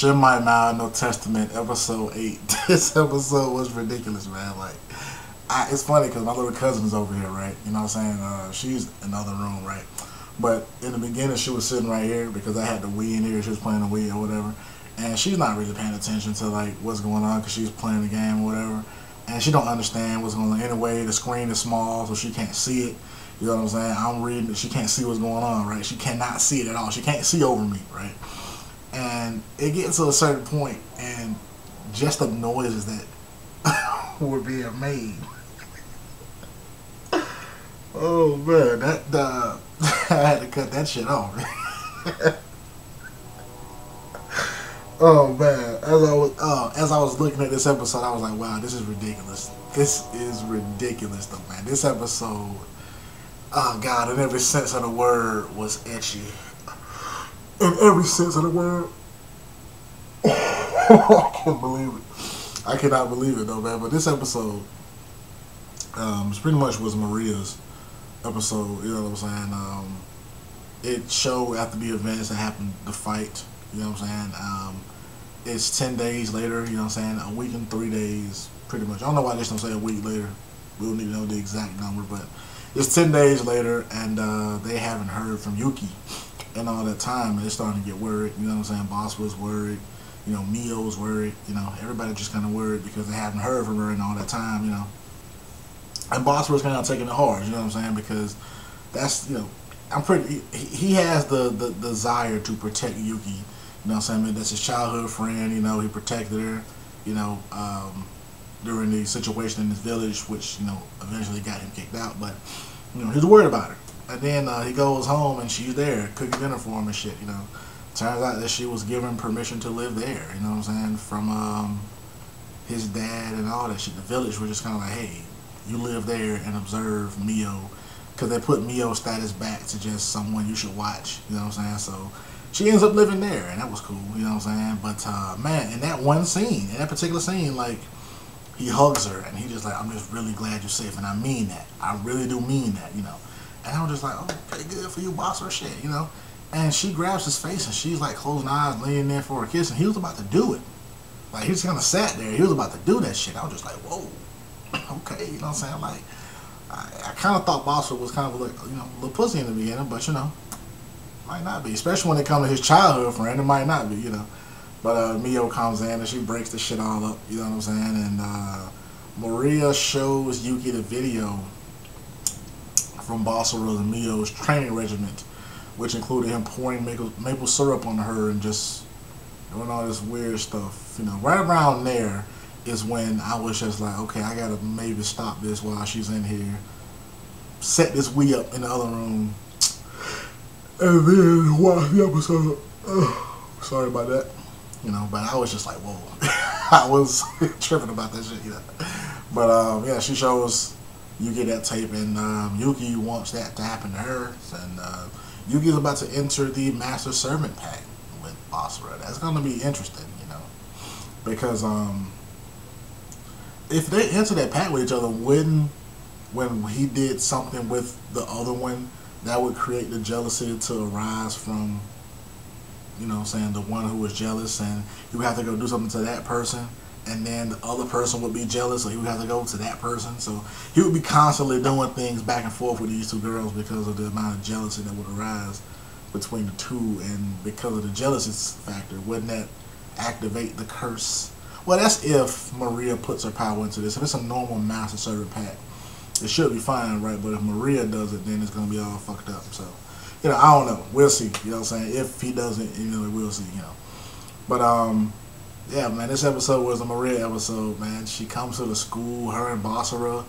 Shinmai Maou No Testament, episode 8. This episode was ridiculous, man. Like, it's funny because my little cousin's over here, right? You know what I'm saying? She's in the other room, right? But in the beginning, she was sitting right here because I had the Wii in here. She was playing the Wii or whatever. And she's not really paying attention to, like, what's going on because she's playing the game or whatever. And she don't understand what's going on. Anyway, the screen is small, so she can't see it. You know what I'm saying? I'm reading it. She can't see what's going on, right? She cannot see it at all. She can't see over me, right? And it gets to a certain point, and just the noises that were being made. Oh man, I had to cut that shit off. Oh man, as I was looking at this episode, I was like, wow, this is ridiculous. This is ridiculous, though, man. This episode, oh god, in every sense of the word, was etchy. In every sense of the word. I can't believe it. I cannot believe it, though, man. But this episode, pretty much was Maria's episode. You know what I'm saying? It showed after the events that happened, the fight. You know what I'm saying? It's 10 days later. You know what I'm saying? A week and 3 days, pretty much. I don't know why they just don't say a week later. We don't need to know the exact number, but it's 10 days later, and they haven't heard from Yuki in all that time, and they're starting to get worried. You know what I'm saying? Boss was worried. You know, Mio's worried. You know, everybody just kind of worried because they haven't heard from her in all that time. You know, and Boss was kind of taking it hard. You know what I'm saying? Because that's, you know, I'm pretty. He has the desire to protect Yuki. You know what I'm saying? That's his childhood friend. You know, he protected her. You know, during the situation in this village, which, you know, eventually got him kicked out. But, you know, he was worried about her. And then he goes home and she's there cooking dinner for him and shit. You know, turns out that she was given permission to live there. You know what I'm saying? From his dad and all that shit. The village was just kind of like, hey, you live there and observe Mio, because they put Mio's status back to just someone you should watch. You know what I'm saying? So she ends up living there, and that was cool. You know what I'm saying? But man, in that one scene, in that particular scene, like, he hugs her and he just like, I'm just really glad you're safe, and I mean that. I really do mean that. You know. And I was just like, oh, okay, good for you, boss, or shit, you know. And she grabs his face and she's like closing her eyes, laying there for a kiss, and he was about to do it. Like, he just kind of sat there. He was about to do that shit. I was just like, whoa, okay, you know what I'm saying? Like, I kind of thought Boss was kind of like, you know, a little pussy in the beginning, but, you know, might not be. Especially when it comes to his childhood friend, it might not be, you know. But Mio comes in and she breaks the shit all up, you know what I'm saying? And Maria shows Yuki the video from BASARA and Mio's training regiment, which included him pouring maple syrup on her and just doing all this weird stuff. You know, right around there is when I was just like, okay, I gotta maybe stop this while she's in here, set this Wii up in the other room, and then watch the episode. Sorry about that. You know, but I was just like, whoa. I was tripping about that shit, you know. But yeah, she shows Yuki that tape, and Yuki wants that to happen to her, and Yuki's about to enter the Master Servant Pact with BASARA. That's going to be interesting, you know, because if they enter that pact with each other, when he did something with the other one, that would create the jealousy to arise from, you know what I'm saying, the one who was jealous, and he would have to go do something to that person, and then the other person would be jealous, so he would have to go to that person. So he would be constantly doing things back and forth with these two girls because of the amount of jealousy that would arise between the two, and because of the jealousy factor, wouldn't that activate the curse? Well, that's if Maria puts her power into this. If it's a normal Master Servant Pact, it should be fine, right? But if Maria does it, then it's going to be all fucked up. So, you know, I don't know. We'll see. You know what I'm saying? If he doesn't, you know, we'll see, you know. But, yeah, man, this episode was a Maria episode, man. She comes to the school, her and BASARA,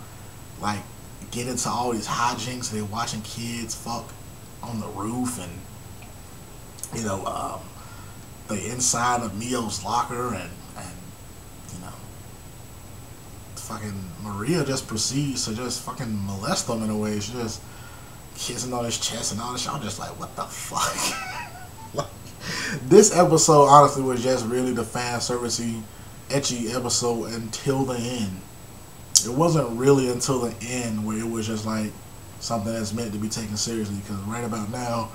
like, get into all these hijinks. They're watching kids fuck on the roof, and, you know, the inside of Mio's locker, and you know, fucking Maria just proceeds to just fucking molest them in a way. She just kissing on his chest and all this shit. I'm just like, what the fuck? Like, this episode honestly was just really the fan servicey, etchy episode until the end. It wasn't really until the end where it was just like something that's meant to be taken seriously, because right about now,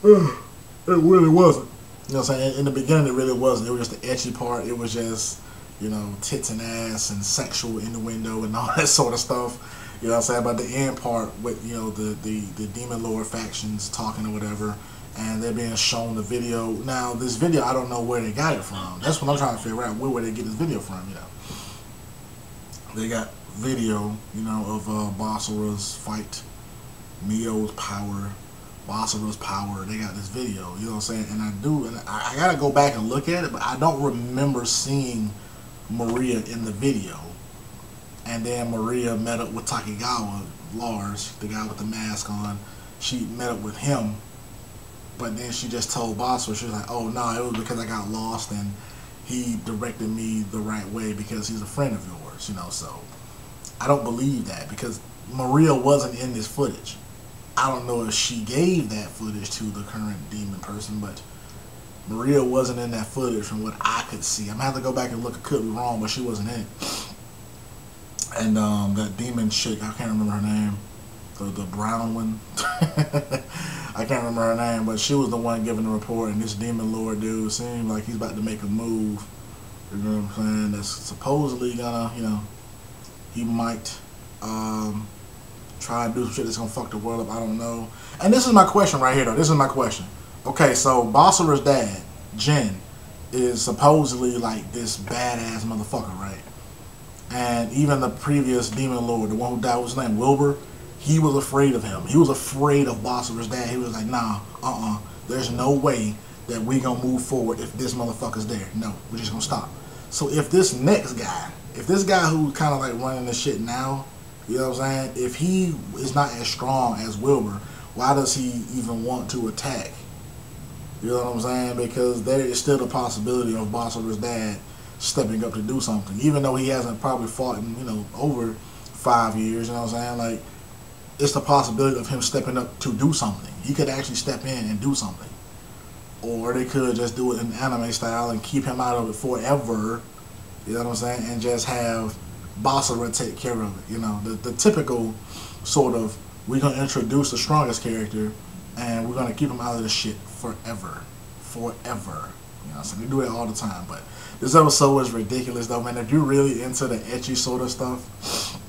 it really wasn't. You know what I'm saying? In the beginning, it really wasn't. It was just the etchy part. It was just, you know, tits and ass and sexual innuendo and all that sort of stuff. You know what I'm saying? But the end part with, you know, the Demon Lord factions talking or whatever, and they're being shown the video. Now, this video, I don't know where they got it from. That's what I'm trying to figure out. Where they get this video from, you know? They got video, you know, of BASARA's fight, Maou's power, BASARA's power. They got this video, you know what I'm saying? And I gotta go back and look at it, but I don't remember seeing Maria in the video. And then Maria met up with Takegawa, Lars, the guy with the mask on. She met up with him, but then she just told BASARA, she was like, oh no, it was because I got lost and he directed me the right way because he's a friend of yours, you know. So I don't believe that, because Maria wasn't in this footage. I don't know if she gave that footage to the current demon person, but Maria wasn't in that footage from what I could see. I'm gonna have to go back and look. I could be wrong, but she wasn't in it. And that demon chick, I can't remember her name, the brown one. I can't remember her name, but she was the one giving the report. And this Demon Lord dude seemed like he's about to make a move. You know what I'm saying? That's supposedly gonna, you know, he might try and do some shit that's gonna fuck the world up. I don't know. And this is my question right here, though. This is my question. Okay, so BASARA's dad, Jin, is supposedly like this badass motherfucker, right? And even the previous Demon Lord, the one who died, was his name Wilbur, he was afraid of him. He was afraid of BASARA's dad. He was like, nah, there's no way that we gonna move forward if this motherfucker's there. No, we're just gonna stop. So if this next guy, if this guy who's kind of like running this shit now, you know what I'm saying, if he is not as strong as Wilbur, why does he even want to attack? You know what I'm saying? Because there is still the possibility of BASARA's dad stepping up to do something, even though he hasn't probably fought in, you know, over 5 years. You know what I'm saying? Like, it's the possibility of him stepping up to do something. He could actually step in and do something, or they could just do it in anime style and keep him out of it forever. You know what I'm saying? And just have BASARA take care of it. You know, the typical sort of, we're gonna introduce the strongest character and we're gonna keep him out of the shit forever. You know, so they do it all the time. But this episode was ridiculous, though, man. If you're really into the ecchi sort of stuff,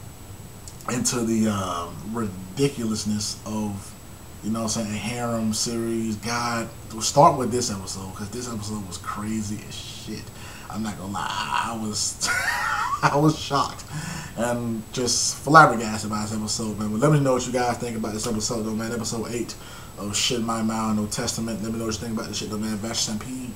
into the ridiculousness of, you know what I'm saying, a harem series, God, we'll start with this episode, because this episode was crazy as shit. I'm not gonna lie, I was I was shocked and just flabbergasted by this episode, man. But let me know what you guys think about this episode, though, man. Episode 8 of Shinmai, Maou, No Testament. Let me know what you think about this shit, though, man. Vash Stampede.